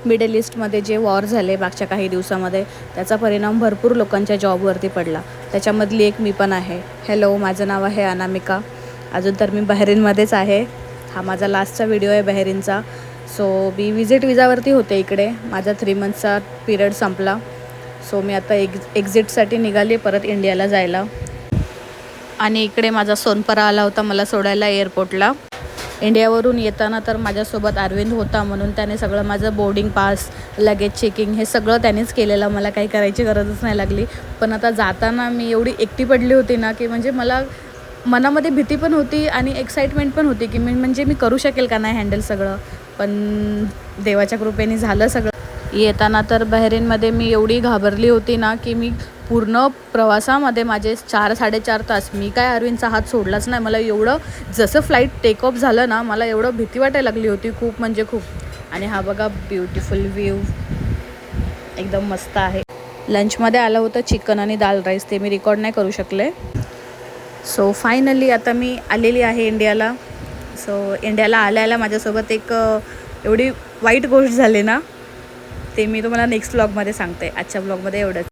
Middle ईस्टमध्ये जे war झाले मागच्या काही दिवसामध्ये, त्याचा परिणाम भरपूर लोकांच्या जॉबवरती पडला. त्याच्यामधली एक मी पण आहे. हॅलो, माझं नाव आहे अनामिका. अजून तर मी बहरीनमध्येच आहे. हा माझा लास्टचा व्हिडिओ आहे बहरीनचा. सो मी विजिट विजावरती होते इकडे. माझा 3 मंथचा पिरियड संपला. सो मी आता एक्झिटसाठी निघाली परत इंडियाला जायला. आणि इकडे माझा सोनपरा आला होता मला सोडायला एअरपोर्टला. इंडियावरून येताना तर माझ्यासोबत अरविंद होता, म्हणून त्याने सगळं माझं बोर्डिंग पास, लगेज चेकिंग हे सगळं त्यानेच केलेलं. मला काही करायची गरजच नाही लागली. पण आता जाताना मी एवढी एकटी पडली होती ना, की म्हणजे मला मनामध्ये भीती पण होती आणि एक्साइटमेंट पण होती, की मी करू शकेल का नाही हँडल सगळं. पण देवाच्या कृपेने झालं सगळं. येताना तर बहरीनमध्ये मी एवढी घाबरली होती ना, की मी पूर्ण प्रवासामध्ये माझे 4-4.5 तास मी काय अरविंदचा हात सोडलाच नाही. मला एवढं जसं फ्लाईट टेक ऑफ झालं ना, मला एवढं भीती वाटायला लागली होती खूप म्हणजे खूप. आणि हा बघा ब्युटिफुल व्ह्यू एकदम मस्त आहे. लंचमध्ये आलं होतं चिकन आणि दाल राईस, ते मी रेकॉर्ड नाही करू शकले. सो फायनली आता मी आलेली आहे इंडियाला. सो इंडियाला आल्याला माझ्यासोबत एक एवढी वाईट गोष्ट झाली ना, ते मी तुम्हाला नेक्स्ट व्लॉगमध्ये सांगते. आजच्या व्लॉगमध्ये एवढंच.